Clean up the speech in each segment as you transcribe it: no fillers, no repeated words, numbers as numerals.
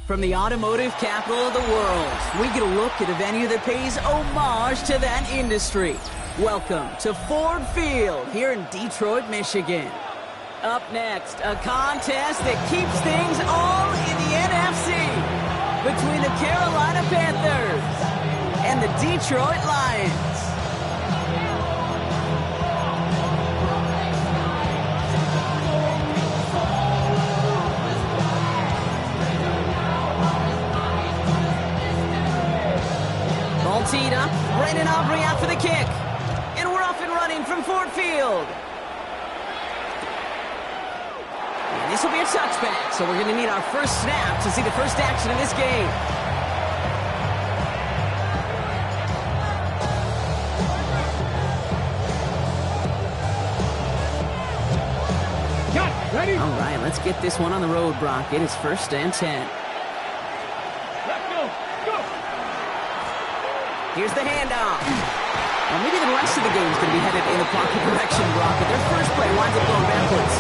From the automotive capital of the world, we get a look at a venue that pays homage to that industry. Welcome to Ford Field here in Detroit, Michigan. Up next, a contest that keeps things all in the NFC between the Carolina Panthers and the Detroit Lions. Tita, Brandon Aubrey out for the kick. And we're off and running from Ford Field. And this will be a touchback, so we're going to need our first snap to see the first action of this game. Ready? All right, let's get this one on the road, Brock. It is 1st and 10. Here's the handoff. Well, maybe the rest of the game is going to be headed in the proper direction, Brock, but their first play winds up going backwards.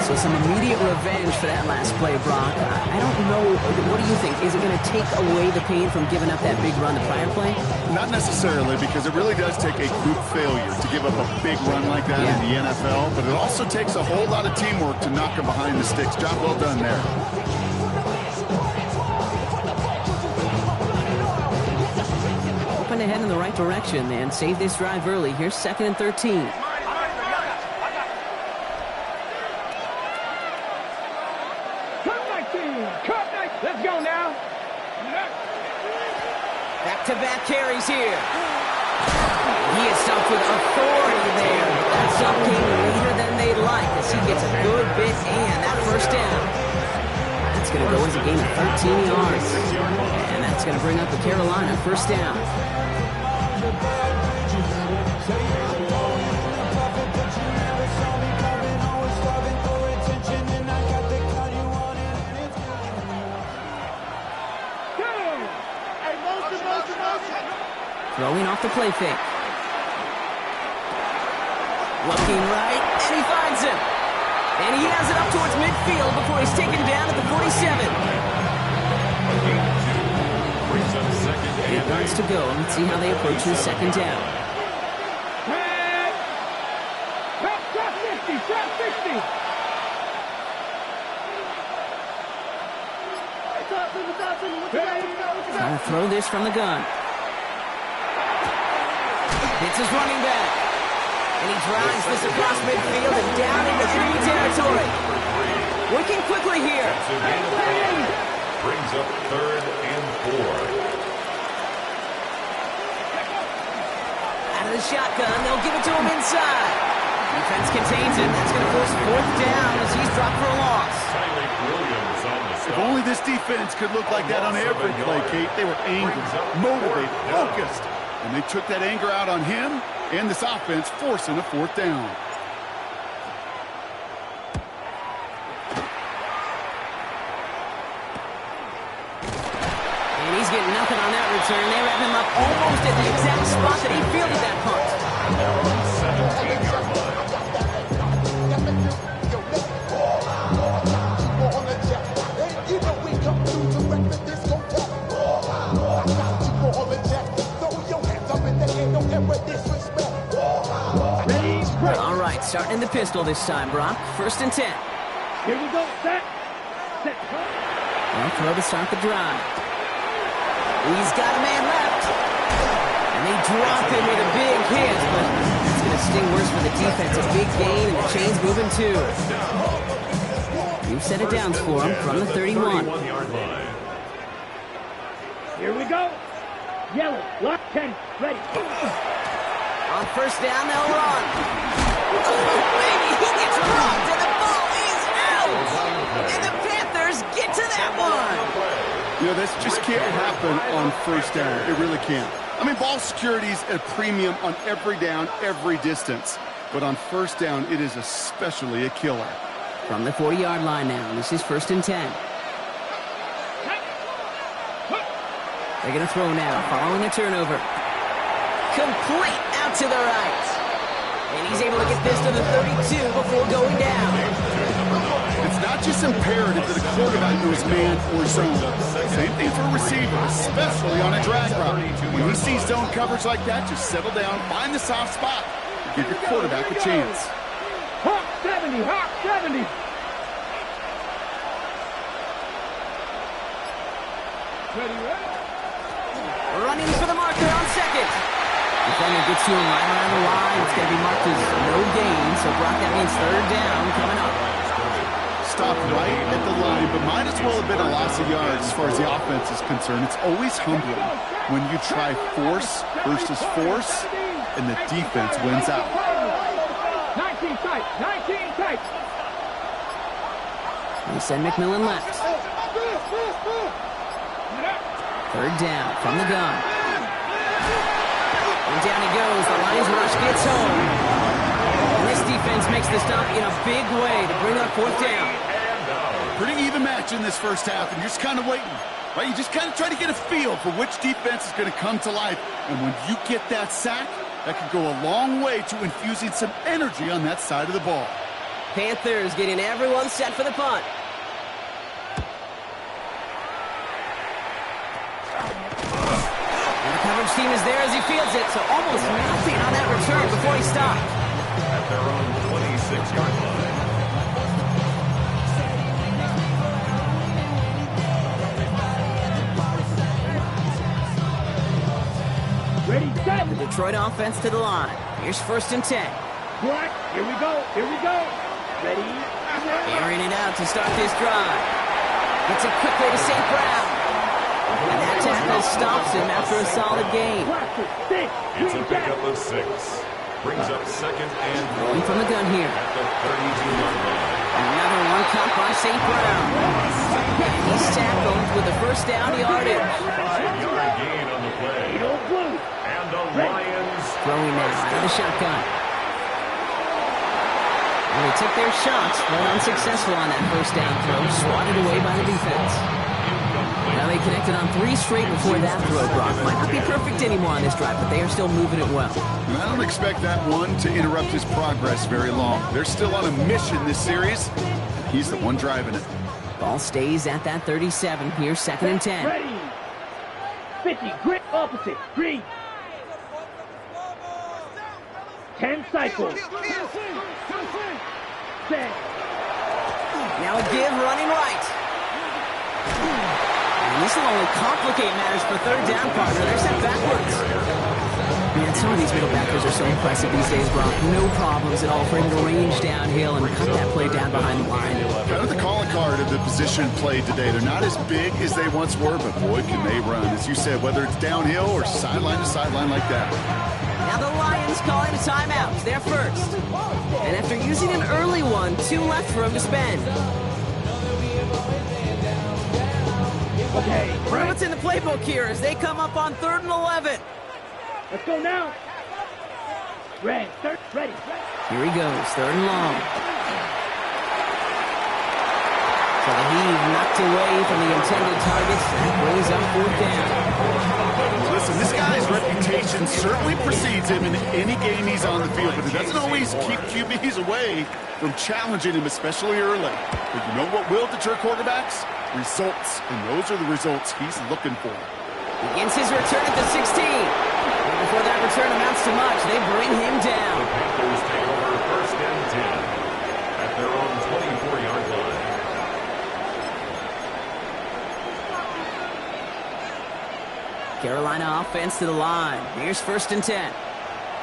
So some immediate revenge for that last play, Brock. I don't know. What do you think? Is it going to take away the pain from giving up that big run the prior play? Not necessarily, because it really does take a group failure to give up a big run like that in the NFL, but it also takes a whole lot of teamwork to knock them behind the sticks. Job well done there. Ahead in the right direction and save this drive early. Here's 2nd and 13. Let's go now. Back-to-back carries here. He is stopped with authority there. That stop came later than they'd like as he gets a good bit and that first down. That's going to go as a gain of 13 yards. And that's going to bring up the Carolina first down. Throwing off the play fake. Looking right, and he finds him. And he has it up towards midfield before he's taken down at the 47. 8 yards to go. Let's see how they approach this 2nd down. Trap 60, trap 60. Trying to throw this from the gun. It's his running back. And he drives this across midfield and down into enemy territory. Working quickly here. Brings up 3rd and 4. Out of the shotgun, they'll give it to him inside. Defense contains him. That's going to force 4th down as he's dropped for a loss. If only this defense could look like that on every play, Kate. They were angry, motivated, focused. And they took that anger out on him and this offense, forcing a 4th down. And he's getting nothing on that return. They wrap him up almost at the exact spot that he fielded that punt. All right, starting in the pistol this time, Brock. 1st and 10. Here we go. Set. Well, throw to start the drive. He's got a man left. And they drop him with a big hit, but it's going to sting worse for the defense. A big gain, and the chain's moving too. 2 set of downs for him from the 31. Here we go. Yellow, lock 10, ready. On 1st down, they'll run. Oh, baby, he gets rocked, and the ball is out. And the Panthers get to that one. You know, this just can't happen on 1st down. It really can't. I mean, ball security's a premium on every down, every distance. But on 1st down, it is especially a killer. From the 40-yard line now, this is 1st and 10. They're going to throw now, following a turnover. Complete out to the right. And he's able to get this to the 32 before going down. It's not just imperative that a quarterback knows man or zone. Same thing for a receiver, especially on a drag route. When he sees zone coverage like that, just settle down, find the soft spot, and give your quarterback a chance. Hawk 70, Hawk 70. Ready. Running for the marker on second. Defender gets to him right around the line. It's going to be marked as no gain, so Brock, that means third down coming up. Stop right at the line, but might as well have been a loss of yards as far as the offense is concerned. It's always humbling when you try force versus force, and the defense wins out. 19 tight, 19 tight. They send McMillan left. Third down from the gun. And down he goes. The Lions rush gets home. And this defense makes the stop in a big way to bring up fourth down. Pretty even match in this first half, and you're just kind of waiting. Right? You just kind of try to get a feel for which defense is going to come to life. And when you get that sack, that could go a long way to infusing some energy on that side of the ball. Panthers getting everyone set for the punt. And the coverage team is there as he fields it, so almost nothing on that return before he stopped. At their own 26-yard line. Ready, set. The Detroit offense to the line. Here's first and 10. Black, here we go, here we go. Ready, Airing it out to start this drive. Gets it quickly to St. Brown. And that tackle stops him after a solid gain. It's a pickup of 6. Brings up second and Rolling from the gun here. at the 32-yard line. Another one caught by St. Brown. And he's tackled with the first down yardage. 5-yard gain on the play. And the Lions Throwing now out of the shotgun. And they took their shots, but unsuccessful on that first down throw. Swatted away by the defense. Now they connected on 3 straight before that throw, Brock. Might not be perfect anymore on this drive, but they are still moving it well. And I don't expect that one to interrupt his progress very long. They're still on a mission this series. He's the one driving it. Ball stays at that 37. Here's second and 10. ready. 50, grip opposite, green. 10 cycles. Set. Now a give running right. And this will only complicate matters for third down, partner. They're set backwards. Man, some of these middle backers are so impressive these days, Brock. No problems at all for him to range downhill and cut that play down behind the line. Kind of the calling card of the position played today. They're not as big as they once were, but boy, can they run. As you said, whether it's downhill or sideline to sideline like that. Now the Lions calling a timeout. They're first. And after using an early one, 2 left for him to spend. Okay, right. What's in the playbook here as they come up on 3rd and 11? Let's go now. Ready, ready. Here he goes, 3rd and long. So the heave knocked away from the intended targets. That brings up 4th down. Listen, this guy's reputation certainly precedes him in any game he's on the field, but it doesn't always keep QBs away from challenging him, especially early. But you know what will deter quarterbacks? Results, and those are the results he's looking for. Begins his return at the 16. And before that return amounts to much, they bring him down. The Panthers take over first and 10 at their own 24-yard line. Carolina offense to the line. Here's first and 10.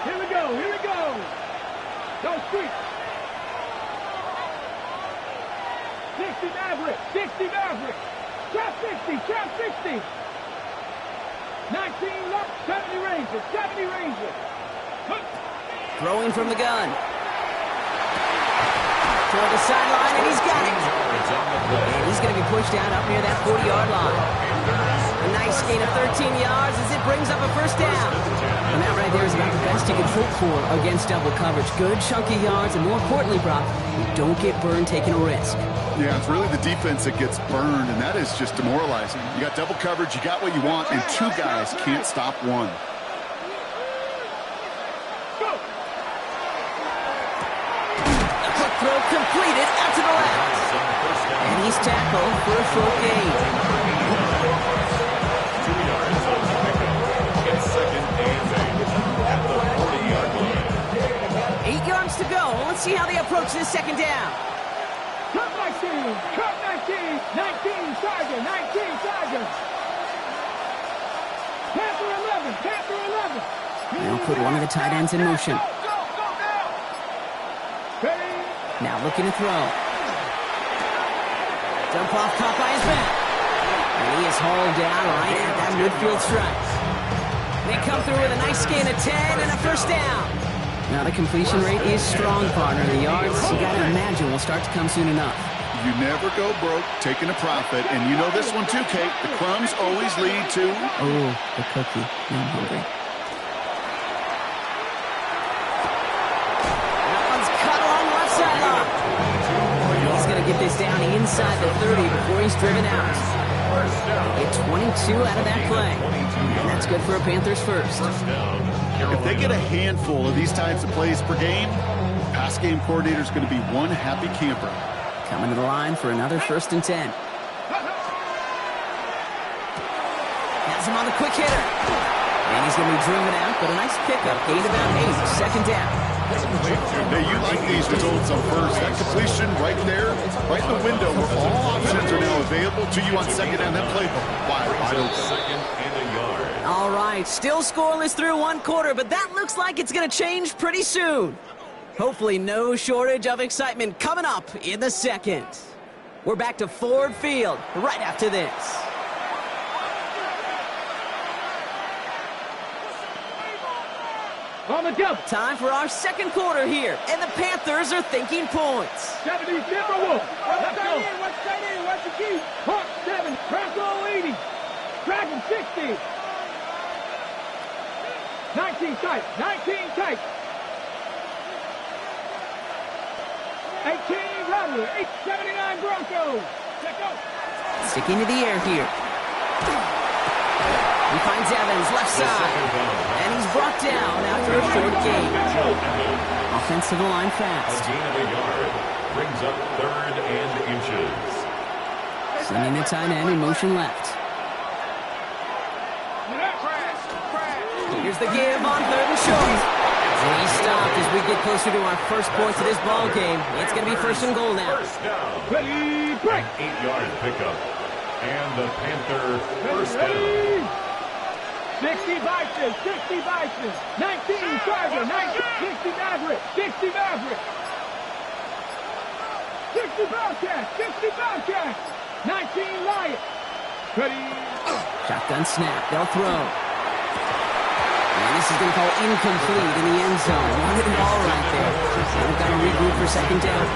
Here we go, here we go. Go street. 60 Maverick, 60 Maverick. Trap 60, trap 60. 19 left, 70 Ranger, 70 Ranger. Throwing from the gun. Toward the sideline, and he's got it. And he's going to be pushed out up near that 40-yard line. A nice gain of 13 yards as it brings up a first down. And that right there is about the best you can hope for against double coverage. Good chunky yards, and more importantly, Brock, you don't get burned taking a risk. Yeah, it's really the defense that gets burned, and that is just demoralizing. You got double coverage, you got what you want, and 2 guys can't stop one. Go. first tackle for a short gain. 2 yards on the pickup. It's second and 8 at the 40-yard line. 8 yards to go. Let's see how they approach this second down. Cut 19, cut 19, 19 Chargers, 19 Chargers. Panther 11, Panther 11. They'll put one of the tight ends in motion. Ready? Now looking to throw. Dump off caught by his back. And he is hauled down right at that midfield stripe. They come through with a nice gain of 10 and a first down. Now the completion rate is strong, partner. The yards, you got to imagine, will start to come soon enough. You never go broke taking a profit, and you know this one too, Kate. The crumbs always lead to... Oh, the cookie. Now I'm hungry. That one's cut along left sideline. He's going to get this down inside the 30 before he's driven out. Get 22 out of that play. And that's good for a Panthers first. If they get a handful of these types of plays per game, pass game coordinator is going to be one happy camper. Coming to the line for another 1st and 10. Has him on the quick hitter. And he's going to be driven out, but a nice pickup. Gain about 8, second down. Hey, you like these results on first. That completion right there, right in the window where all options are now available to you on second down. That playbook wide open. Second and a yard. All right, still scoreless through 1 quarter, but that looks like it's going to change pretty soon. Hopefully no shortage of excitement coming up in the second. We're back to Ford Field right after this. On the jump. Time for our second quarter here, and the Panthers are thinking points. 70 Timberwolves. Let's go. What's tight end? What's the key? Hawk 7, Bronco 80. Dragon 60. 19 tight, 19 tight. 18 Rattler, 879 Broncos. Let's go. Sticking to the air here. He finds Evans left side, and he's brought down after a short gain. Offensive line A fast. gain of a yard brings up 3rd and inches. Sending the tight end in motion left. Here's the give on 3rd and short. He's stopped as we get closer to our first points of this ball game. It's going to be 1st and goal now. First down. Ready, break. 8-yard pickup. And the Panther first down. 60 Bison, 60 Bison. 19 Charger, 60 Maverick, 60 Maverick. 60 Bobcats, 60 Bobcats. 19 Lions. Ready. Shotgun snap. They'll throw. And this is going to fall incomplete in the end zone. Wanted the ball right there. They've got to regroup for second down.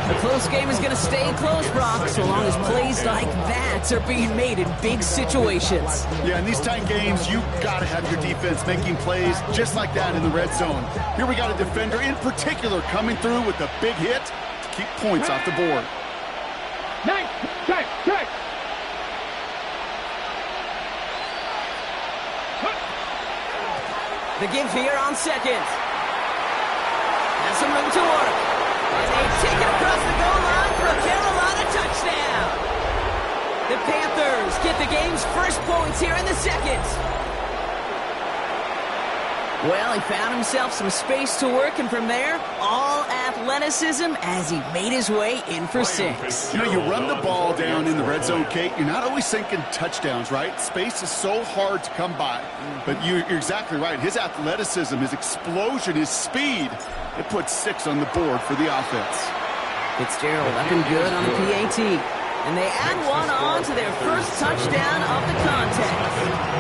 The close game is going to stay close, Brock, so long as plays like that are being made in big situations. Yeah, in these tight games, you got to have your defense making plays just like that in the red zone. Here we got a defender in particular coming through with a big hit to keep points off the board. Nice. Check, check. The give here on second. Has some room to work. And they take it across the goal line for a Carolina touchdown. The Panthers get the game's first points here in the second. Well, he found himself some space to work, and from there, all athleticism as he made his way in for 6. You know, you run the ball down in the red zone, Kate, you're not always thinking touchdowns, right? Space is so hard to come by. But you're exactly right. His athleticism, his explosion, his speed, it puts 6 on the board for the offense. Fitzgerald up and good on the PAT. And they add one on to their first touchdown of the contest.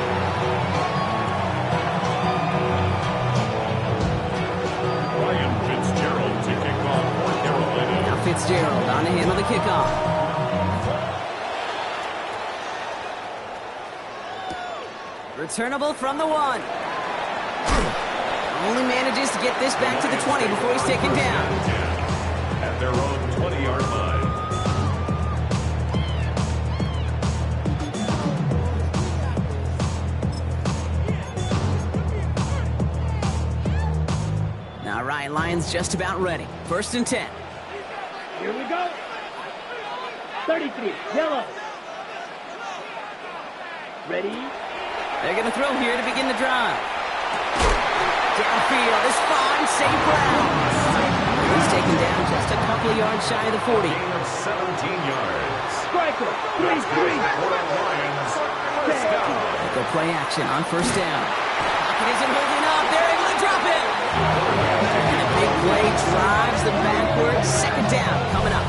Fitzgerald to kick off for Carolina. Now Fitzgerald on to handle the kickoff. Returnable from the 1. Only manages to get this back to the 20 before he's taken down. At their own 20-yard line. All right, Lions just about ready. 1st and 10. Here we go. 33, yellow. Ready? They're going to throw here to begin the drive. Downfield is fine, St. Brown. He's taken down just a couple of yards shy of the 40. Gain of 17 yards. Striker, 3-3. Lions, first down. Go play action on first down. Pocket isn't holding up. They're able to drop it. And a big play drives them backwards. Second down coming up.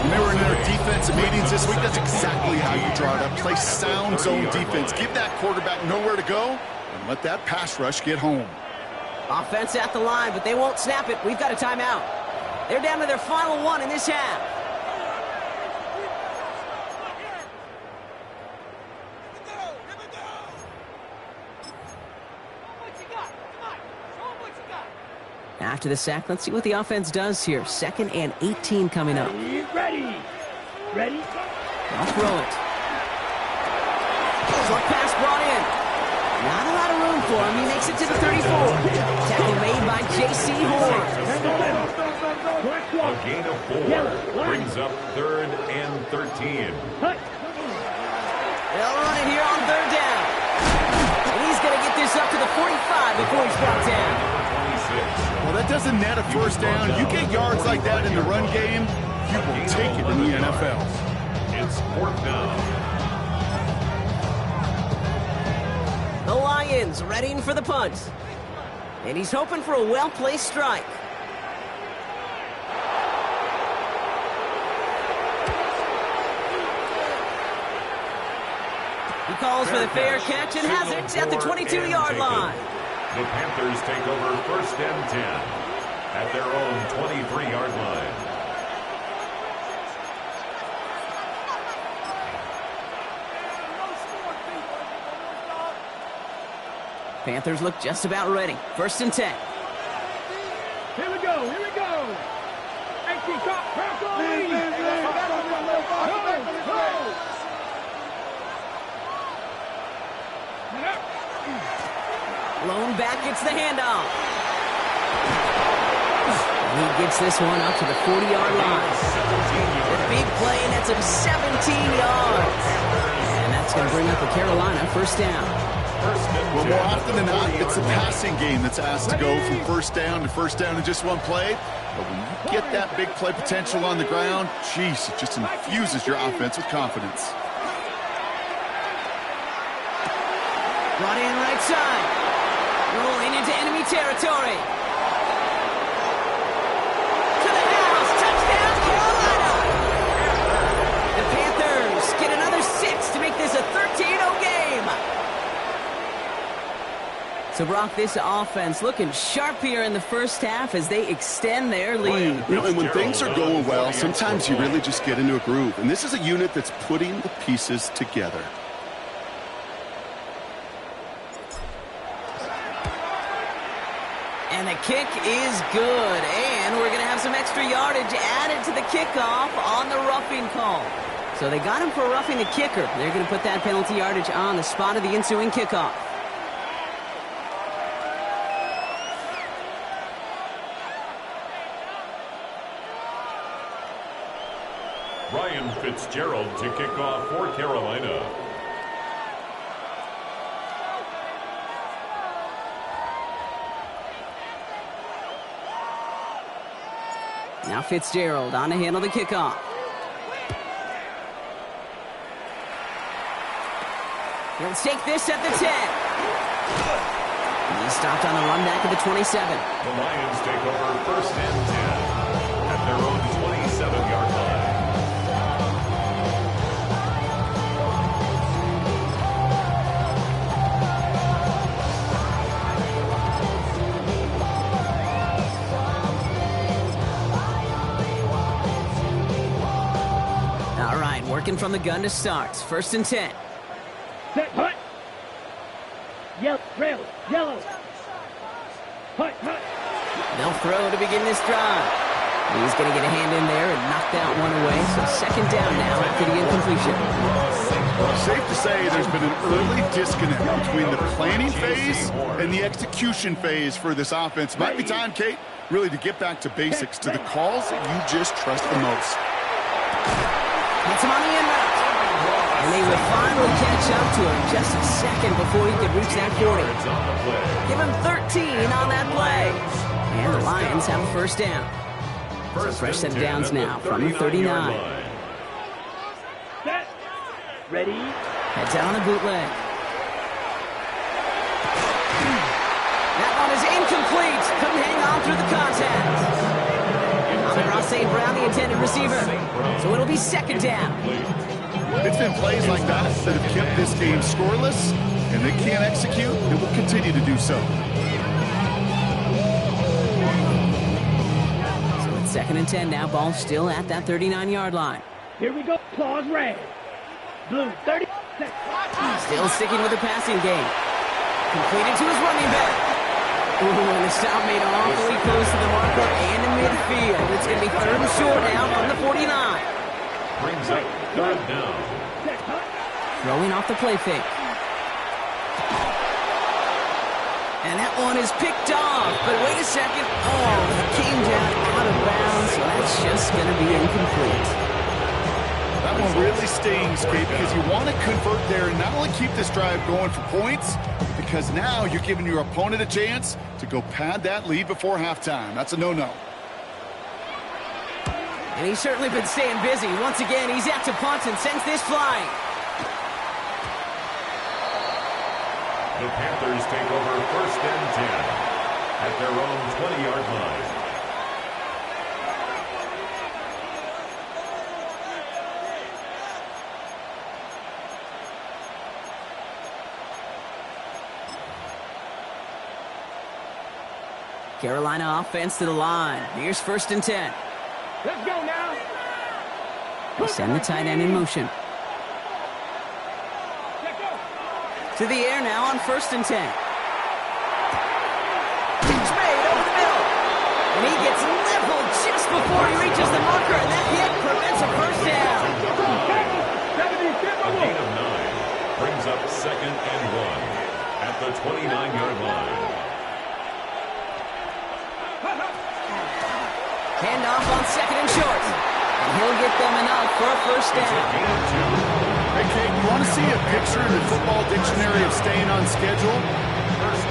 When they were in their defensive meetings this week, that's exactly how you draw it up. Play sound zone defense. Give that quarterback nowhere to go and let that pass rush get home. Offense at the line, but they won't snap it. We've got a timeout. They're down to their final one in this half. After the sack, let's see what the offense does here. 2nd and 18 coming up. Ready? Ready? I'll throw it. Short pass brought in. Not a lot of room for him. He makes it to the 34. Tackle made by J.C. Horn. A gain of 4 brings up 3rd and 13. They'll run it here on 3rd down. And he's going to get this up to the 45 before he's brought down. 26. Well, that doesn't net a first down. You get yards like that in the run game, you will take it in the NFL. It's 4th down. The Lions readying for the punt. And he's hoping for a well-placed strike. He calls for the fair catch and has it at the 22-yard line. The Panthers take over 1st and 10 at their own 23-yard line. Panthers look just about ready. 1st and 10. Here we go, here we go. Empty top, Bronco lead. Lone back gets the handoff. And he gets this one up to the 40-yard line. A big play, and that's of 17 yards. And that's going to bring up the Carolina 1st down. Well, more often than not, it's the passing game that's asked to go from 1st down to 1st down in just one play. But when you get that big play potential on the ground, geez, it just infuses your offense with confidence. Brought in right side. Rolling into enemy territory. To the house. Touchdown, Carolina. The Panthers get another 6 to make this a 13-0 game. So, Brock, this offense looking sharp here in the first half as they extend their lead. You know, and when things are going well, sometimes you really just get into a groove. And this is a unit that's putting the pieces together. And the kick is good. And we're going to have some extra yardage added to the kickoff on the roughing call. So they got him for roughing the kicker. They're going to put that penalty yardage on the spot of the ensuing kickoff. Ryan Fitzgerald to kick off for Carolina. Now Fitzgerald on to handle the kickoff. He'll take this at the 10. He's stopped on the run back at the 27. The Lions take over 1st and 10 at their own 27-yard line. All right, working from the gun to start. 1st and 10. Set, hut. Yellow, rail, yellow. Hut, hut. They'll throw to begin this drive. He's going to get a hand in there and knock that one away. So 2nd down now after the incompletion. Safe to say there's been an early disconnect between the planning phase and the execution phase for this offense. Might be time, Kate, really to get back to basics, to the calls that you just trust the most. him on the in route. And they will finally catch up to him just a second before he could reach that 40. Give him 13 on that play. And the Lions have a first down. So fresh set of downs now from the 39. Set. Ready. Heads out on the bootleg. That one is incomplete. Couldn't hang on through the contact. Amon-Ra St. Brown, the intended receiver. So it'll be second down. It's been plays like that that have kept this game scoreless, and they can't execute. It will continue to do so. So it's second and 10 now. Ball still at that 39-yard line. Here we go. Claws red. Blue 30. Still sticking with the passing game. Completed to his running back. Ooh, and the stop made awfully close to the marker and in midfield. It's going to be third and short now from the 49. Brings up third down. Throwing off the play fake. And that one is picked off. But wait a second. Oh, it came down out of bounds, so that's just going to be incomplete. That one really stings, Kate, because you want to convert there and not only keep this drive going for points, because now you're giving your opponent a chance to go pad that lead before halftime. That's a no-no. And he's certainly been staying busy. Once again, he's out to punt and sends this flying. The Panthers take over first and 10 at their own 20-yard line. Carolina offense to the line. Here's first and 10. Let's go now. They send the tight end in motion. Let's go. To the air now on first and 10. Catch made over the middle. And he gets leveled just before he reaches the marker, and that hit prevents a first down. A gain of 9 brings up second and 1 at the 29-yard line. Handoff on second and short. And he'll get them enough for a first down. Hey, Kate, you want to see a picture in the football dictionary of staying on schedule?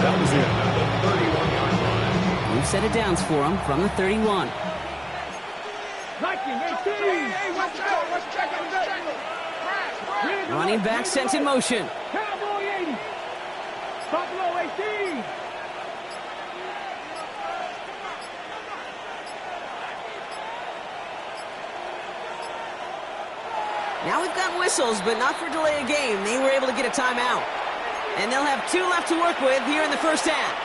That was it. We've set it downs for him from the 31. Running back sent in motion. Cowboy 80. Buffalo 18. Now we've got whistles, but not for delay of game. They were able to get a timeout. And they'll have 2 left to work with here in the first half.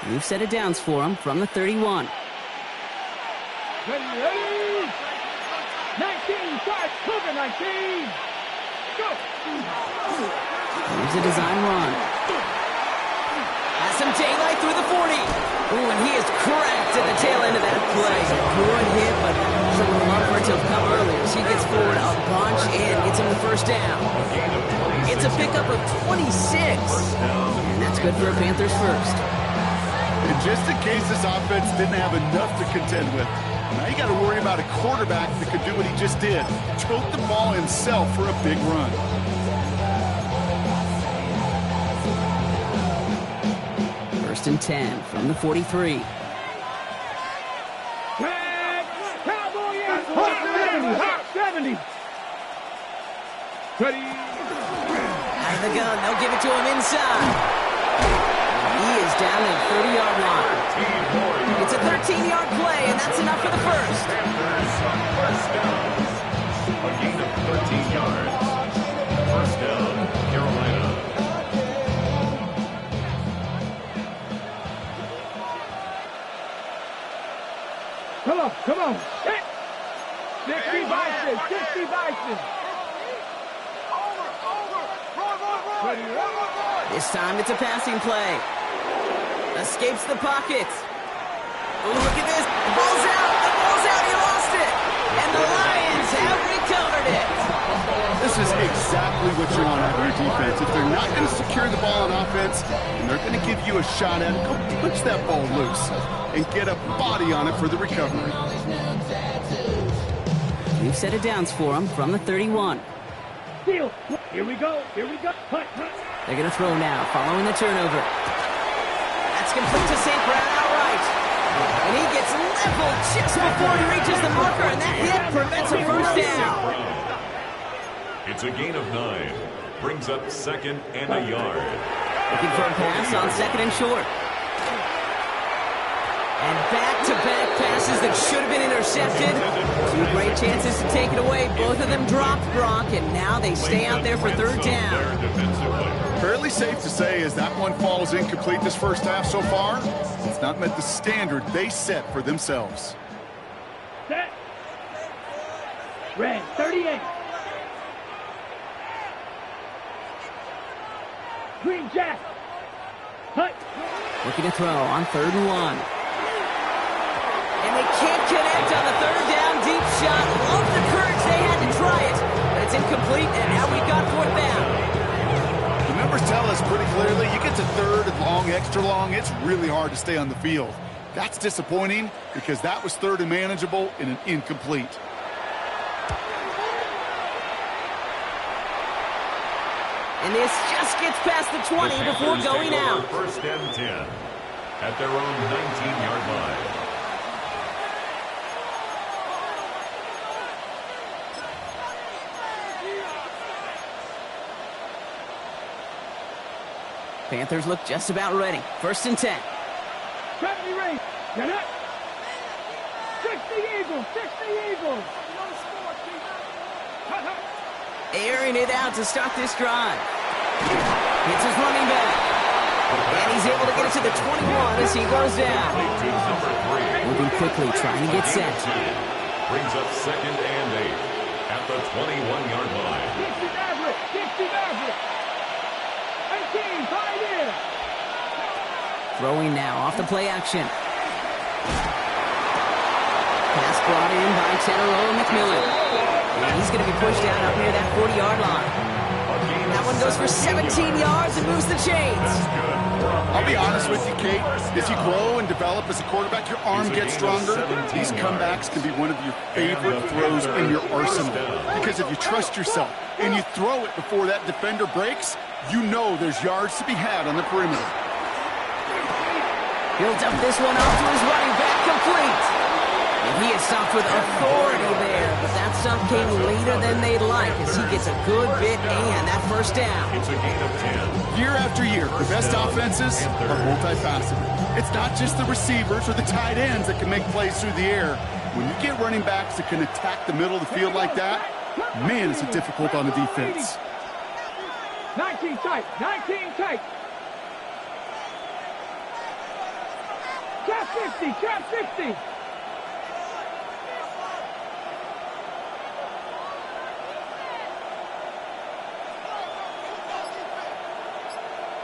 We've set it downs for them from the 31. 19, start, Cougar 19. Go. Here's a design run. Has some daylight through the 40. Ooh, and he is cracked at the tail end of that play. Good hit, but someone would love for it to have come earlier. He gets forward a bunch and gets him the first down. It's a pickup of 26. And that's good for a Panthers first. And just in case this offense didn't have enough to contend with, now you got to worry about a quarterback that could do what he just did. Took the ball himself for a big run. First and 10 from the 43. Cowboy 70. Ready. Out of the gun, they'll give it to him inside. He is down at the 30-yard line. It's a 13-yard play, and that's enough for the first. First down. A gain of 13 yards. First down, Carolina. Come on. 60 Bison. This time it's a passing play. Escapes the pocket. Oh, look at this. The ball's out. He lost it. And the Lions have recovered it. This is exactly what you want out of your defense. If they're not going to secure the ball on offense, and they're going to give you a shot at it, go punch that ball loose and get a body on it for the recovery. We've set it downs for him from the 31. Steal. Here we go. Here we go. Hut, hut. They're going to throw now, following the turnover. That's complete to St. Brown outright. And he gets leveled just before he reaches the marker, and that hit prevents a first down. It's a gain of 9. Brings up second and a yard. Looking for a pass on second and short. And back-to-back passes that should have been intercepted. Two great chances to take it away. Both of them dropped, Gronk, and now they stay out there for third down. Fairly safe to say as that one falls incomplete this first half so far, it's not met the standard they set for themselves. Set. Red, 38. Green Jack. Hut. Looking to throw on 3rd and 1. And they can't connect on the third down deep shot. Love the courage they had to try it. But it's incomplete, and now we've got 4th down. The numbers tell us pretty clearly, you get to 3rd and long, extra long, it's really hard to stay on the field. That's disappointing because that was 3rd and manageable in an incomplete. And this just gets past the 20 before going out. First and 10 at their own 19-yard line. Panthers look just about ready. 1st and 10. Gravity race. Get up. 60 Eagles. 60 Eagles. Hut, hut. Airing it out to start this drive. Hits his running back. And he's able to get it to the 21 as he goes down. Moving quickly, trying to get set. Brings up second and 8 at the 21-yard line. 60 Maverick. 60 Maverick. 18, Pioneer. Throwing now off the play action. Pass brought in by Teteroa McMillan. And he's going to be pushed down up near that 40-yard line. That one goes for 17 yards and moves the chains. I'll be honest with you, Kate. As you grow and develop as a quarterback, your arm gets stronger. These comebacks can be one of your favorite throws in your arsenal. Because if you trust yourself and you throw it before that defender breaks, you know there's yards to be had on the perimeter. He'll dump this one off to his running back, complete. And he is stopped with authority there, but that stop came later than they'd like as he gets a good bit and that first down. It's a gain of 10. Year after year, the best offenses are multifaceted. It's not just the receivers or the tight ends that can make plays through the air. When you get running backs that can attack the middle of the field like that, man, is it difficult on the defense. 19 tight. 19 tight. Trap 50. Trap 50.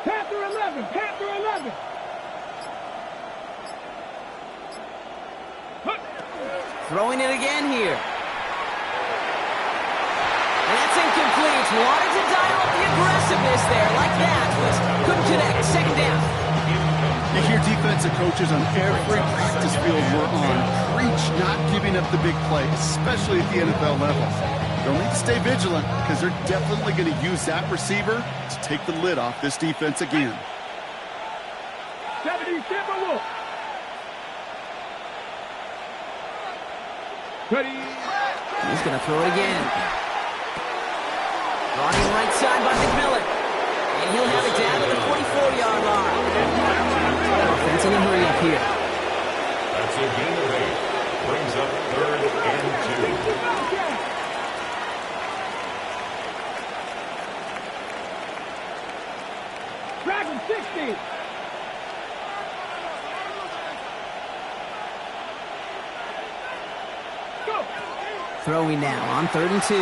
Panther 11. Panther 11. Throwing it again here. And that's incomplete. Wanted to dial up the aggressiveness there like that, but couldn't connect. Second down. You hear defensive coaches on every practice field we're on preach not giving up the big play, especially at the NFL level. They'll need to stay vigilant because they're definitely going to use that receiver to take the lid off this defense again. 70 Timberwolves. Ready. He's going to throw it again. Running right side by McMillan. And he'll have it down to the 44-yard line. Offense in a hurry up here. That's a gain of 8. Brings up 3rd and 2. Dragon 60. Go. Throwing now on 3rd and 2.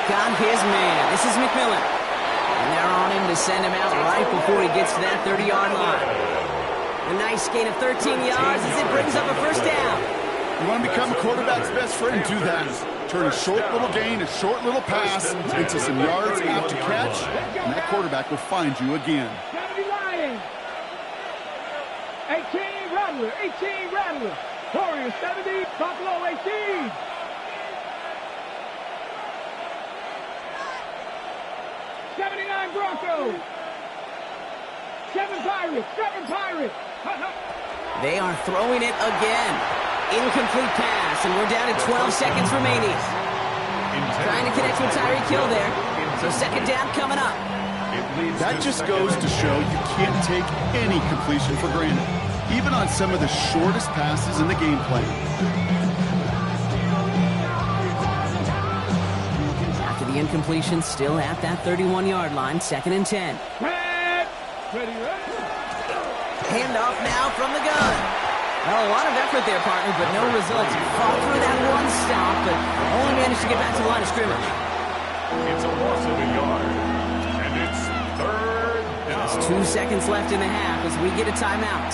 Got his man. This is McMillan. And they're on him to send him out right before he gets to that 30-yard line. A nice gain of 13 yards as it brings up a first down. You want to become a quarterback's best friend, do that. Turn a short little gain, a short little pass into some yards after catch, and that quarterback will find you again. 70 Lions. 18 Rattler. 18 Rattler. Warriors 70. Buffalo 18. go. 7 Pirates. 7 Pirates. They are throwing it again. Incomplete pass, and we're down to 12 seconds remaining. Trying to connect with Tyreek Hill there. So second down coming up. That just goes to show you can't take any completion for granted, even on some of the shortest passes in the game plan. After the incompletion, still at that 31-yard line, 2nd and 10. Ready. Handoff now from the gun. Well, a lot of effort there, partner, but no results. Fought through that one stop, but only managed to get back to the line of scrimmage. It's a loss of a yard, and it's 3rd down. There's 2 seconds left in the half as we get a timeout.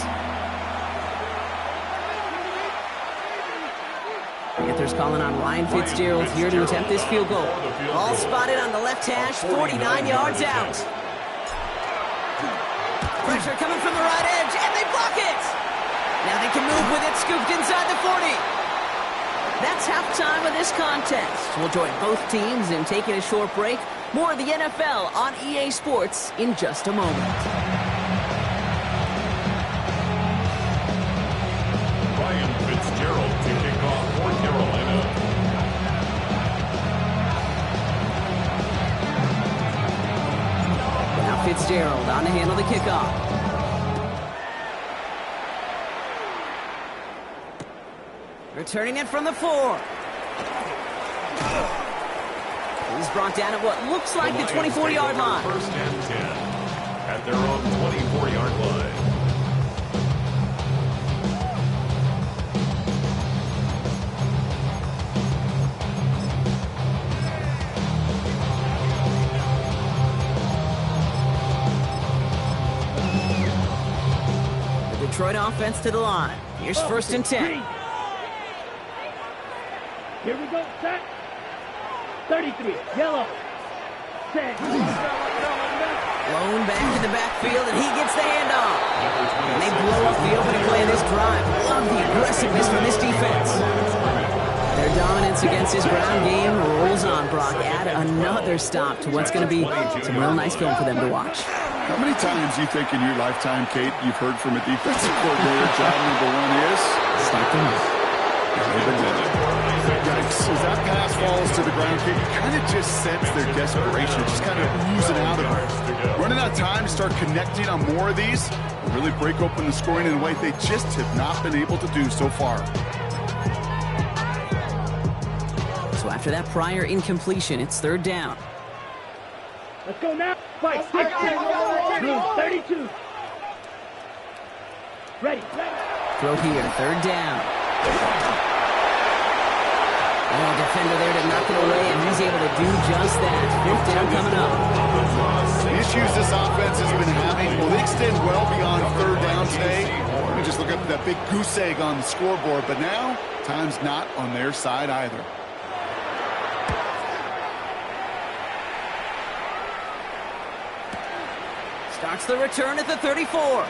Panthers calling on Ryan Fitzgerald here to attempt this field goal. All spotted on the left hash, 49 yards out. Pressure coming from the right edge, and they block it! Now they can move with it, scooped inside the 40. That's halftime of this contest. We'll join both teams in taking a short break. More of the NFL on EA Sports in just a moment. Ryan Fitzgerald to kick off for Carolina. Now Fitzgerald on to handle the kickoff. Returning it from the 4. He's brought down at what looks like the 24-yard line. 1st and 10 at their own 24-yard line. The Detroit offense to the line. Here's 1st and 10. Here we go, set. 33, yellow. Set. Blown back in the backfield, and he gets the handoff. And they blow up the opening play of this drive. Love the aggressiveness from this defense. Their dominance against this ground game rolls on, Brock. Add another stop to what's going to be some real nice film for them to watch. How many times do you think in your lifetime, Kate, you've heard from a defensive coordinator, job number 1 is stop them up? Yikes. As that pass falls to the ground, Kate, you kind of just sense their desperation, just kind of oozing out of them. Running out of time to start connecting on more of these, really break open the scoring in a way they just have not been able to do so far. So after that prior incompletion, it's 3rd down. Let's go now. Fight. 32. Ready. Throw here, 3rd down. Oh, defender there to knock it away, and he's able to do just that. 5th down coming up. The issues this offense has been having, well, they extend well beyond 3rd down today. Let me just look up that big goose egg on the scoreboard, but now time's not on their side either. Starts the return at the 34.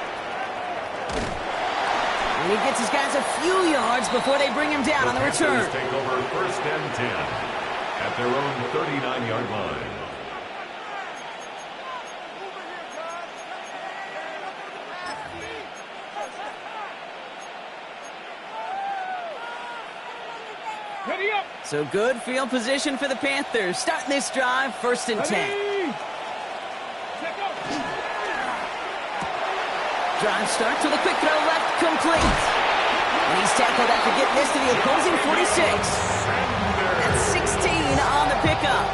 And he gets his guys a few yards before they bring him down on the return. Take over 1st and 10 at their own 39-yard line. Ready up. So good field position for the Panthers. Starting this drive, 1st and 10. Drive starts with a quick throw left, complete. And he's tackled after getting this to the opposing 46. That's 16 on the pickup.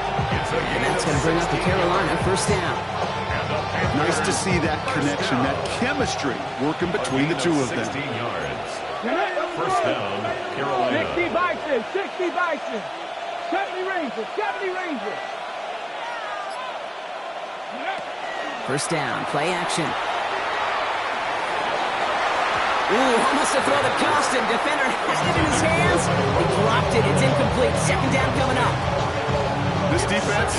And that's going to bring up the Carolina 1st down. Nice to see that connection, that chemistry working between the two of them. 16 yards. 1st down, Carolina. 60 Bison, 60 Bison. 70 Rangers, 70 Rangers. 1st down, play action. Ooh, almost a throw that cost him. Defender had it in his hands. He dropped it. It's incomplete. 2nd down coming up. This defense,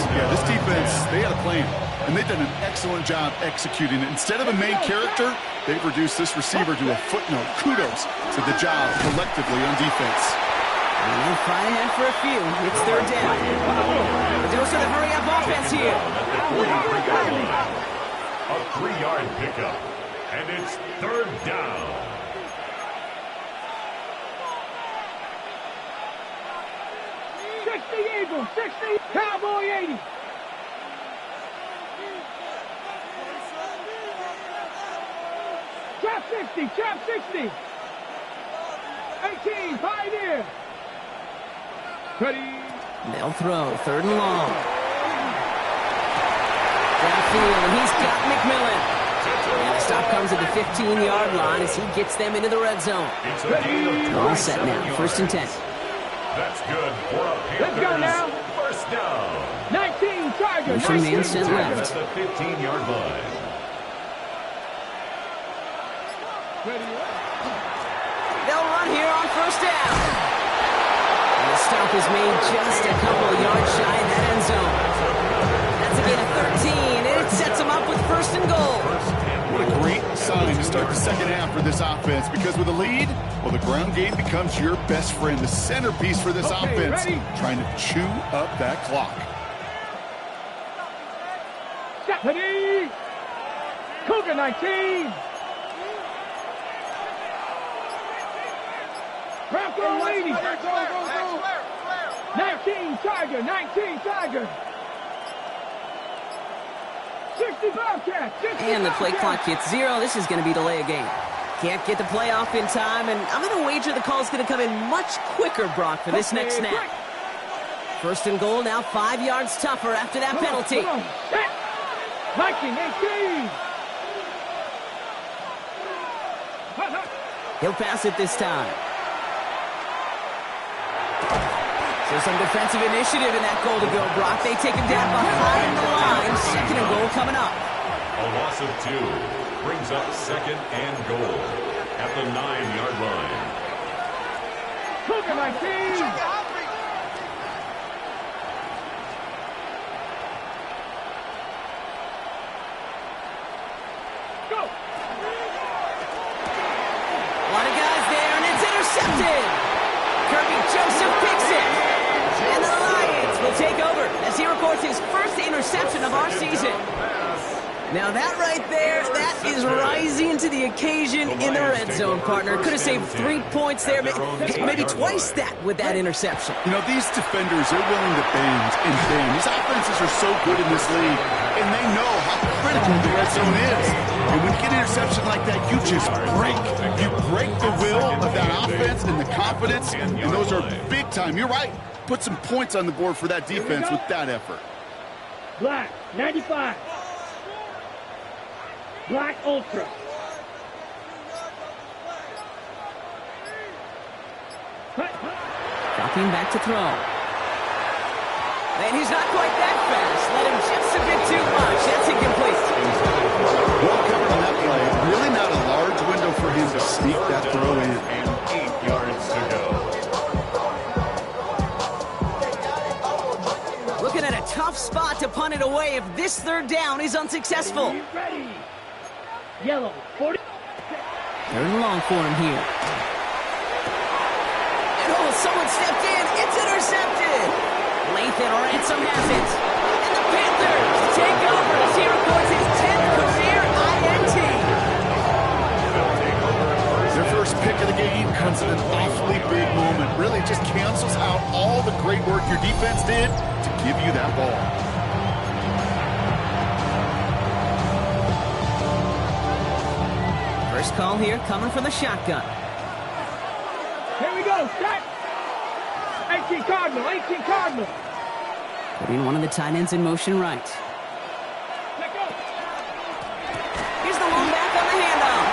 they had a plan, and they've done an excellent job executing it. Instead of a main character, they've reduced this receiver to a footnote. Kudos to the job collectively on defense. And they'll fight ahead for a few. It's 3rd down. The dose of the hurry-up offense here. A 3-yard pickup. And it's third down. Eagles, 60, Cowboy 80. Trap 60, trap 60. 18, Pioneer. Ready. They'll throw, third and long. Downfield, and he's got McMillan. And the stop comes at the 15-yard line as he gets them into the red zone. All set now, first and 10. That's good for a Panthers. Let's go now. First down. 19, Charger. Motion man sent left. At the 15-yard line. They'll run here on first down. And the stop is made just a couple of yards shy in that end zone. That's a gain of 13, and it sets them up with first and goal. What a great sign to start the second half for this offense, because with a lead, well, the ground game becomes your best friend, the centerpiece for this offense, ready. trying to chew up that clock. Ready. Cougar 19. Bronco 80. 19, Charger. 19, Charger. 60 Bobcats. And the play clock hits 0. This is going to be delay a game. Can't get the play off in time, and I'm going to wager the call's going to come in much quicker, Brock, for this next snap. First and goal, now 5 yards tougher after that penalty. Come on. Viking 18. He'll pass it this time. So some defensive initiative in that goal to go, Brock. They take him down behind the line. Second and goal coming up. A loss of 2 brings up second and goal at the 9-yard line. Cougar 19. Go. A lot of guys there, and it's intercepted. Kirby Joseph picks it. And the Lions will take over as he records his first interception of our season. Now that right there, that is rising to the occasion in the red zone, partner. Could have saved 3 points there, maybe twice that with that interception. You know, these defenders are willing to bend and bend. These offenses are so good in this league, and they know how critical the red zone is. And when you get an interception like that, you just break. You break the will of that offense and the confidence, and those are big time. You're right. Put some points on the board for that defense with that effort. Black 95. Black Ultra. Dropping back to throw. And he's not quite that fast. Let him just a bit too much. That's incomplete. Well covered on that play. Really not a large window for him to sneak that throw in. And 8 yards to go. Looking at a tough spot to punt it away if this third down is unsuccessful. Ready. Yellow 40. Third and long for him here. And oh, someone stepped in. It's intercepted. Lathan Ransom has it. And the Panthers take over as he records his 10th career INT. Their first pick of the game comes at an awfully big moment. Really just cancels out all the great work your defense did to give you that ball. First call here coming from the shotgun. Here we go. Start. 18 Cardinal. 18 Cardinal. Putting one of the tight ends in motion right. Let go. Here's the long back on the handoff.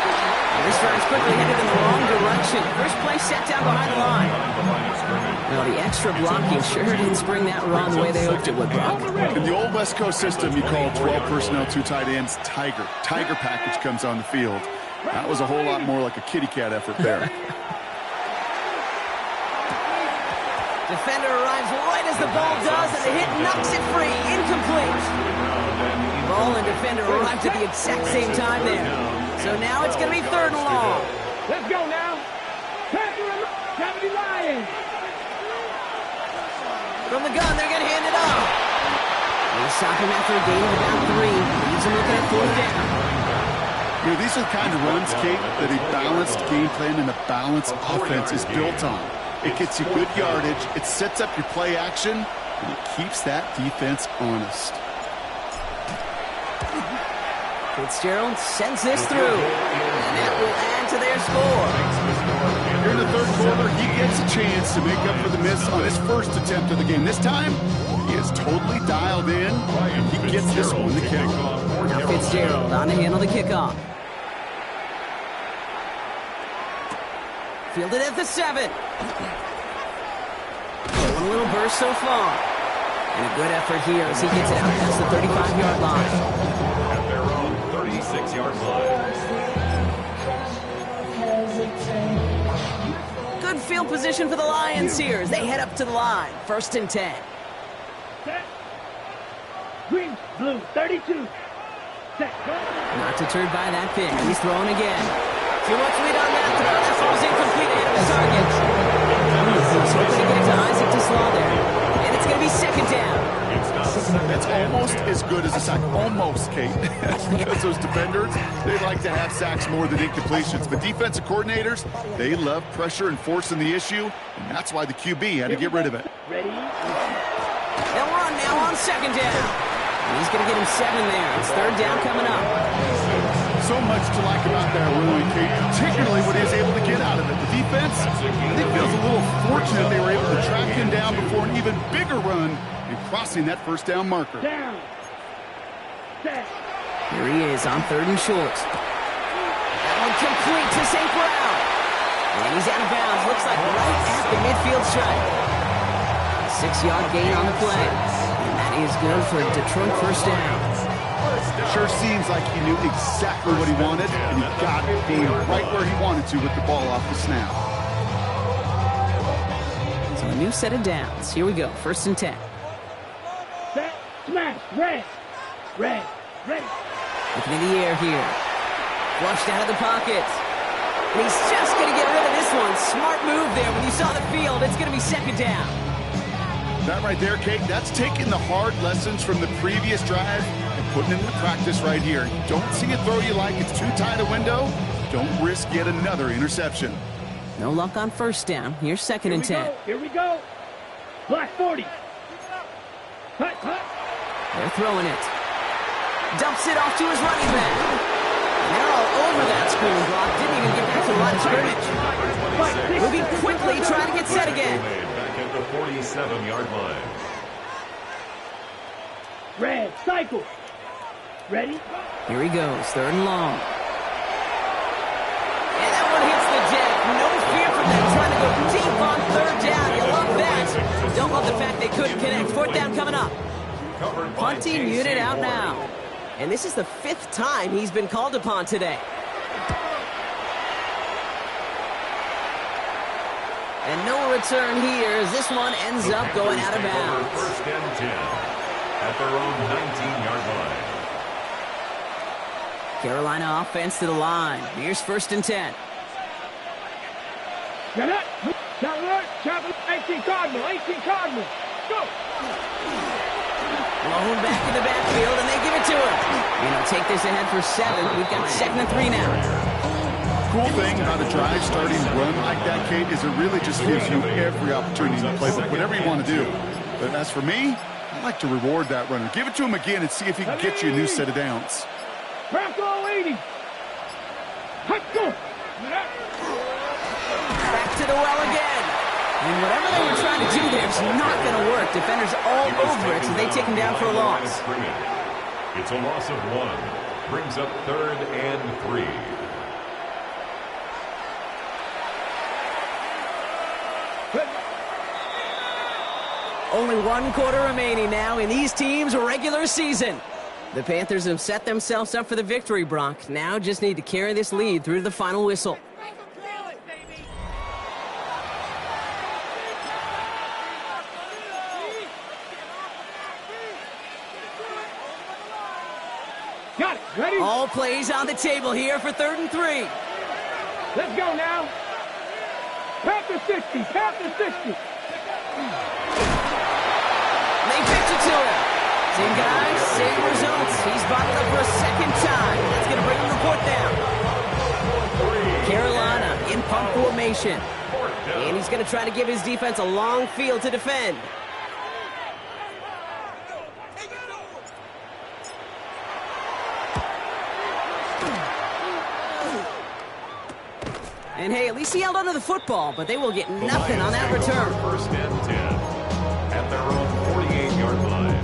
This drive's quickly headed in the wrong direction. First play set down behind the line. Well, the extra blocking sure didn't spring that run the way they hoped it would, Brock. In the old West Coast system, you call 12 personnel, 2 tight ends, Tiger. Tiger package comes on the field. That was a whole lot more like a kitty cat effort there. Defender arrives right as the ball does, and the hit knocks it free. Incomplete. Ball and defender arrived at the exact same time there. So now it's going to be third and long. Let's go now. Panther and 70 Lions. From the gun, they're going to hand it off. The They stop him after a gain of about 3. Leaves him looking at 4th down. You know, these are the kind of runs, Kate, that a balanced game plan and a balanced offense is built on. It gets you good yardage, it sets up your play action, and it keeps that defense honest. Fitzgerald sends this through, and that will add to their score. Here in the 3rd quarter, he gets a chance to make up for the miss on his first attempt of the game. This time, he is totally dialed in, and he gets this one to kick. Now Fitzgerald on to handle the kickoff. Fielded at the 7. One little burst so far. And a good effort here as he gets it out past the 35-yard line. At their own 36-yard line. Good field position for the Lions here as they head up to the line. 1st and 10. Set. Green, blue, 32. Set. Go. Not deterred by that pick. He's throwing again. Too much lead on that throw. That throw was incomplete ahead of his target. He's hoping to get it to Isaac Toussaint there. And it's going to be 2nd down. That's almost as good as a sack. Almost, Kate. Because those defenders, they like to have sacks more than incompletions. But defensive coordinators, they love pressure and forcing the issue. And that's why the QB had to get rid of it. Ready? They'll run now on 2nd down. And he's going to get him 7 there. It's 3rd down coming up. So much to like about that run, Kate, particularly what he was able to get out of it. The defense, I think, feels a little fortunate they were able to track him down before an even bigger run and crossing that 1st down marker. Down. Set. Here he is on 3rd and short. That one complete to St. Brown. And he's out of bounds. Looks like right at the midfield stripe. A 6-yard gain on the play. And that is good for a Detroit 1st down. Sure seems like he knew exactly what he wanted, and he got it right where he wanted to with the ball off the snap. So a new set of downs. Here we go. 1st and 10. Set. Smash. Red. Red. Ready. Looking in the air here. Flushed out of the pocket. And he's just going to get rid of this one. Smart move there. When you saw the field, it's going to be 2nd down. That right there, Kate, that's taking the hard lessons from the previous drive and putting them into practice right here. Don't see a throw you like, it's too tight a window. Don't risk yet another interception. No luck on 1st down. Here's 2nd and 10. Here we go. Black 40. Hut, hut. They're throwing it. Dumps it off to his running back. And they're all over that screen block. Didn't even get back to the line of scrimmage. Moving quickly, trying to get set again. Back at the 47-yard line. Red. Cycle. Ready? Here he goes. 3rd and long. And that one hits the deck. No fear from them trying to go deep on 3rd down. You love that. Don't love the fact they couldn't connect. 4th down coming up. Punting unit out now. And this is the 5th time he's been called upon today. And no return here as this one ends up going out of bounds. 1st and 10 at their own 19-yard line. Carolina offense to the line. Here's 1st and 10. Get up. Travel. 18 Cardinal. 18 Cardinal. Go. Blown back in the backfield, and they give it to him. You know, take this ahead for 7. We've got 2nd and 3 now. Cool thing about a drive starting run like that, Kate, is it really just gives you every opportunity to play whatever you want to do. But as for me, I like to reward that runner. Give it to him again and see if he can get you a new set of downs. Bronco 80. Hut, go. Back to the well again. And whatever they were trying to do there is not going to work. Defenders all over it, so they take him down for a loss. It's a loss of 1. Brings up 3rd and 3. Only 1 quarter remaining now in these teams' regular season. The Panthers have set themselves up for the victory, Brock. Now just need to carry this lead through to the final whistle. Got it. Ready? All plays on the table here for 3rd and 3. Let's go now. Panther 60. Panther 60. They pitch it to him. Same guys, same results. He's bottled up for a second time. That's going to bring him the fourth down. Carolina in pump formation. And he's going to try to give his defense a long field to defend. And hey, at least he held onto the football, but they will get nothing on that return. First and 10 at their own 48-yard line.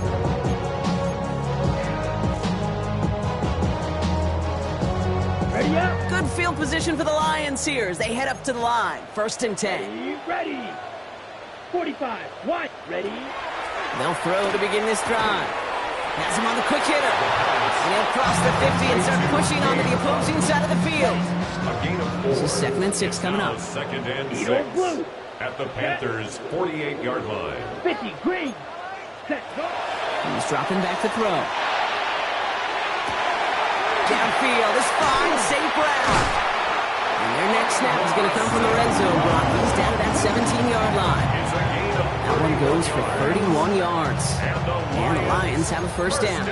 Ready up. Good field position for the Lions here as they head up to the line. First and 10. Ready. 45. One. Ready. They'll throw to begin this drive. Has him on the quick hitter. And he'll cross the 50 and start pushing onto the opposing side of the field. A gain of 4. This is 2nd and 6 coming up. Second and 6 blue. at the Panthers' 48-yard line. 50. Green. Set. Go. He's dropping back to throw. Downfield is fine. St. Brown. And their next snap is going to come from the red zone block. He's down to that 17-yard line. That one goes for 31 yards. And the Lions have a first down.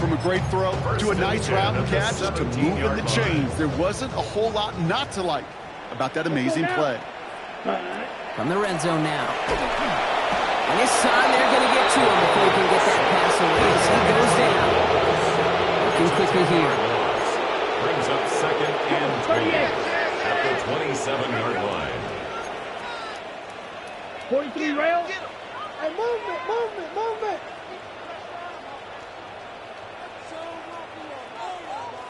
From a great throw to a nice route and catch to moving the chains. There wasn't a whole lot not to like about that amazing play. From the red zone now. And this time they're going to get to him before he can get that pass away as he goes down. Looking quickly here. Brings up second and 20 at the 27-yard line. 43 rail. And movement.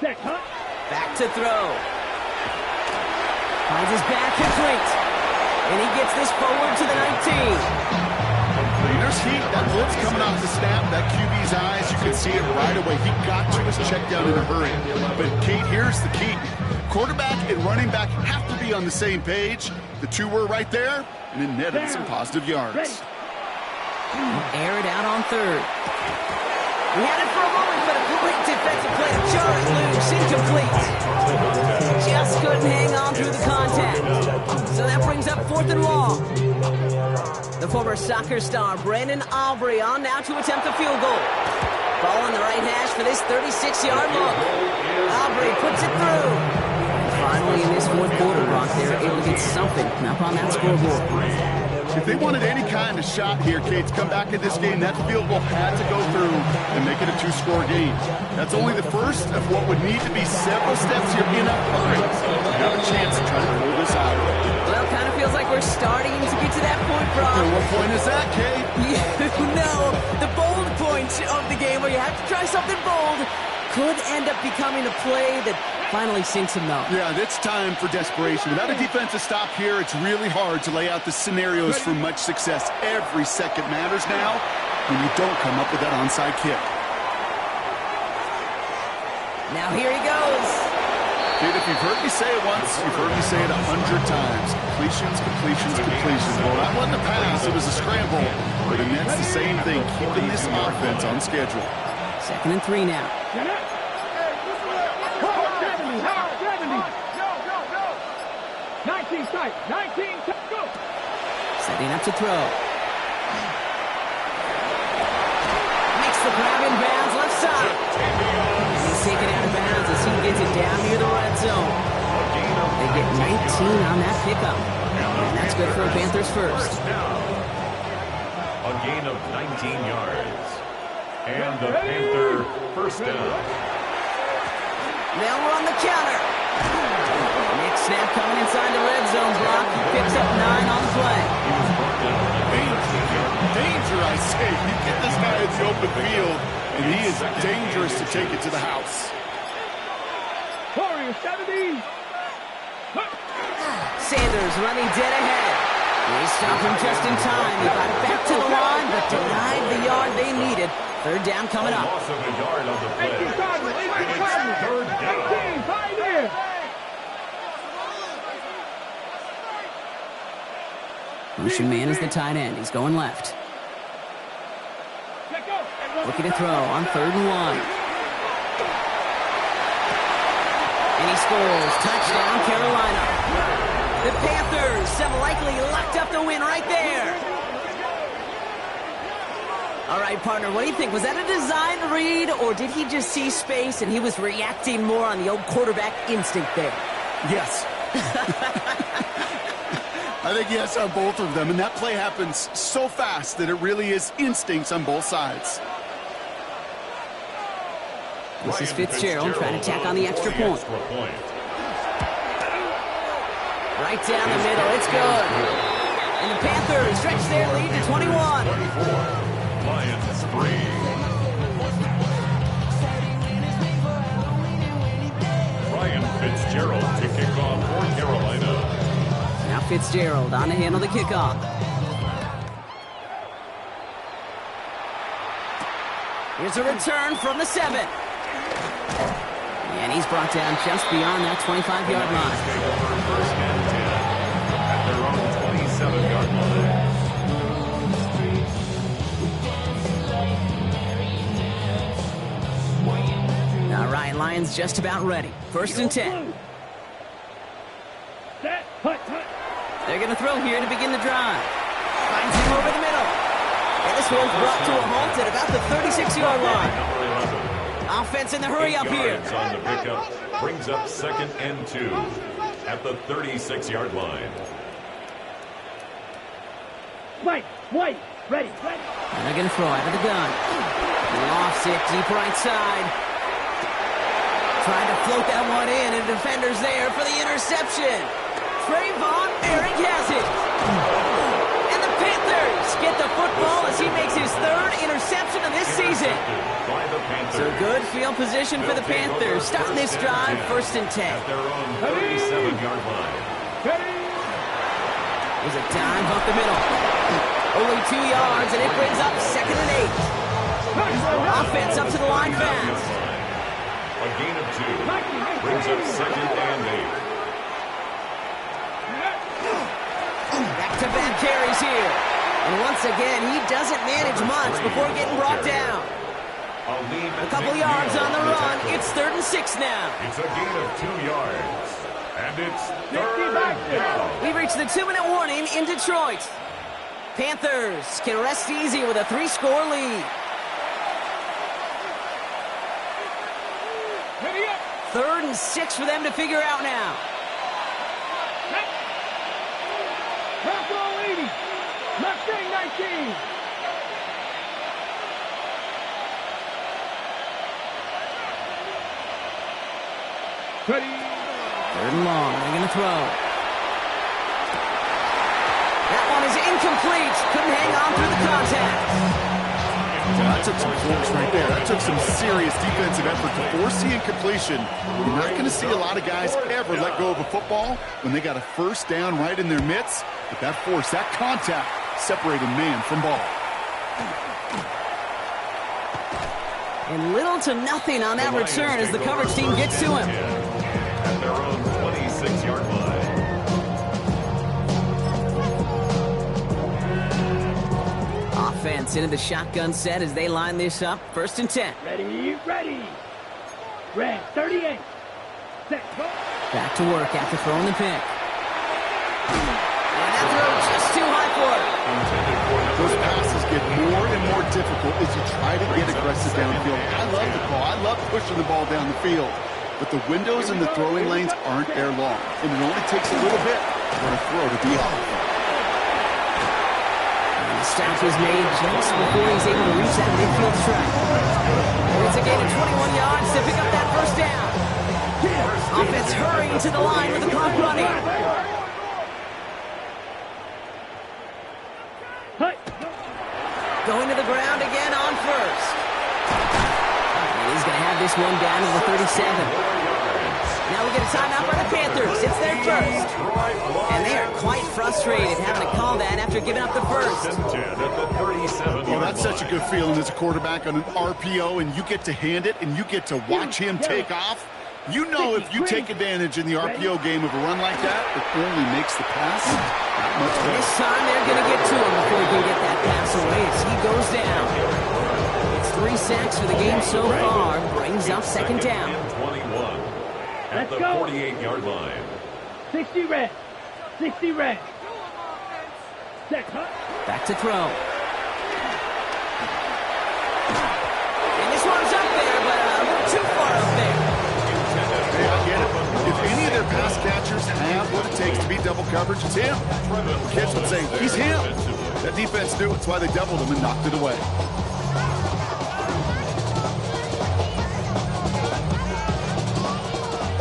Set, huh? Back to throw. Finds his back complete. And he gets this forward to the 19. There's heat. That blitz coming off the snap. That QB's eyes, you can see it right away. He got to his check down in a hurry. But, Kate, here's the key. Quarterback and running back have to be on the same page. The two were right there, and it netted some positive yards. Air it out on third. He had it for a moment, but a great defensive play to jar it loose. Incomplete. Just couldn't hang on through the contact. So that brings up 4th and long. The former soccer star, Brandon Aubrey, on now to attempt a field goal. Ball on the right hash for this 36-yard look. Aubrey puts it through. And finally, in this fourth quarter, Brock, they're able to get something up on that scoreboard. If they wanted any kind of shot here, Kate, to come back in this game, that field goal had to go through and make it a 2-score game. That's only the first of what would need to be several steps here in a hurry. Have a chance to try to pull this out. Well, kind of feels like we're starting to get to that point, Brock. And what point is that, Kate? You know, the bold point of the game where you have to try something bold could end up becoming a play that finally sinks him though. Yeah, it's time for desperation. Without a defensive stop here, it's really hard to lay out the scenarios for much success. Every second matters now when you don't come up with that onside kick. Now here he goes. Kid, if you've heard me say it once, you've heard me say it 100 times. Completions. Well, that wasn't a pass, it was a scramble. But the Nets, the same thing, keeping this offense on schedule. 2nd and 3 now. 70. 19 tight. 19 tight. Go. Setting up to throw. Makes the grab in bounds left side. He's taken out of bounds as he gets it down near the red zone. They get 19 on that pickup. And that's good for a Panthers first. A gain of 19 yards. And the Panther first down. They'll run the counter. Next snap coming inside the red zone block. He picks up 9 on the play. Danger, I say. You get this guy in the open field, and he is dangerous to take it to the house. Warriors 70. Sanders running dead ahead. They stopped him just in time. He got it back to the line, but denied the yard they needed. 3rd down coming up. Loss of a yard on the play. 18 Cardinals. 18 Cardinals. 3rd down. 18. Pioneer. Motion man is the tight end. He's going left. Looking to throw on 3rd and 1. And he scores. Touchdown, Carolina. The Panthers have likely locked up the win right there. All right, right, partner, what do you think? Was that a design read, or did he just see space and he was reacting more on the old quarterback instinct there? Yes. I think yes on both of them, and that play happens so fast that it really is instincts on both sides. This is Fitzgerald trying to tack on the extra point. Right down the middle, it's good. And the Panthers stretch their lead to 21. 24, Lions 3. Ryan Fitzgerald to kick off for Carolina. Now Fitzgerald on to handle the kickoff. Here's a return from the 7. And he's brought down just beyond that 25-yard line. First and 10 at their own 27-yard line. All right, Lions just about ready. First and 10. Set. Hut. They're going to throw here to begin the drive. Finds him over the middle. And this one's brought to a halt at about the 36-yard line. Offense in the hurry up here. On the pickup brings up second and 2 at the 36-yard line. White. Ready. And they're going to throw out of the gun. Lofts it deep right side. Trying to float that one in, and the defender's there for the interception. Trayvon Merrick has it. And the Panthers get the football as he makes his 3rd interception of this season. So good field position for the Panthers. Starting this drive, first and 10. At their own 37-yard line. There's a dive up the middle. Only 2 yards, and it brings up second and 8. Offense up to the line fast. A gain of 2 brings up second and 8. Back-to-back carries here. And once again, he doesn't manage much before getting brought down. A couple yards on the run. It's 3rd and 6 now. It's a gain of 2 yards. And it's 3rd down. We reach the 2-minute warning in Detroit. Panthers can rest easy with a 3-score lead. 3rd and 6 for them to figure out now. Bronco 80. Mustang 19. Ready. 3rd and long. They're going to throw. That one is incomplete. Couldn't hang on through the contact. That took some force right there. That took some serious defensive effort to force the incompletion. You're not going to see a lot of guys ever let go of a football when they got a first down right in their midst. But that force, that contact, separated man from ball. And little to nothing on that return as the coverage team gets to him. At their own 26-yard line. Offense into the shotgun set as they line this up. First and 10. Ready. Red 38. Set. Go. Back to work after throwing the pick. And that throw just too high for it. Those passes get more and more difficult as you try to get aggressive downfield. I love the call. I love pushing the ball down the field. But the windows in the throwing lanes aren't there long. And it only takes a little bit for a throw to be off. Stop was made just before he's able to reach that midfield strike. It's a gain of 21 yards to pick up that first down. Offense hurrying to the line with the clock running. Going to the ground again on first. And he's going to have this one down to the 37. Now we get a timeout by the Panthers. It's their first. And they are quite frustrated having to call that after giving up the first. Well, that's such a good feeling as a quarterback on an RPO, and you get to hand it, and you get to watch him take off. You know if you take advantage in the RPO game of a run like that, it only makes the pass that much better. This time they're going to get to him before he can get that pass away as he goes down. It's 3 sacks for the game so far. Brings up second down. At the 48-yard line. 60 red. Set. Back to throw. And this one's up there, but a little too far up there. Hey, I get it. If any of their pass catchers have what it takes to beat double coverage, it's him. Kids would say, he's him. That defense knew it. That's why they doubled him and knocked it away.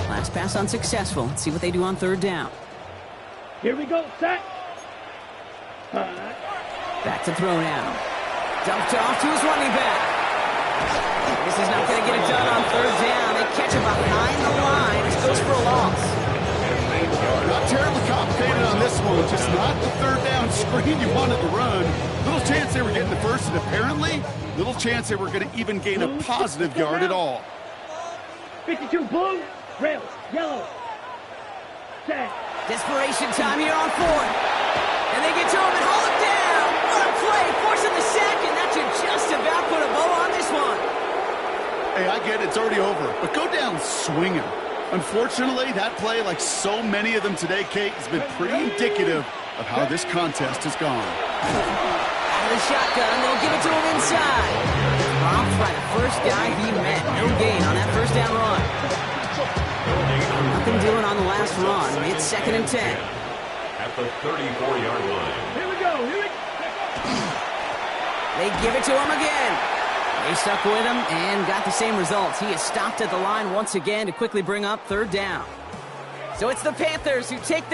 Last pass unsuccessful. Let's see what they do on third down. Here we go, set. Back to throw now. Dumped off to his running back. This is not going to get it done on third down. They catch him behind the line. This goes for a loss. Not terribly complicated on this one. Just not the third down screen you wanted to run. Little chance they were getting the first, and apparently, little chance they were going to even gain a positive yard at all. 52 blue, red, yellow. Set. Desperation time here on fourth. And they get to him and haul him down. What a play, forcing the sack, and that should just about put a bow on this one. Hey, I get it. It's already over. But go down swinging. Unfortunately, that play, like so many of them today, Kate, has been pretty indicative of how this contest has gone. Out of the shotgun, they'll give it to him inside. Romped by the first guy he met. No gain on that first down run. Nothing doing on the last run. It's 2nd and 10. At the 34-yard line. Here we go, here we go. They give it to him again. They stuck with him and got the same results. He is stopped at the line once again to quickly bring up third down. So it's the Panthers who take the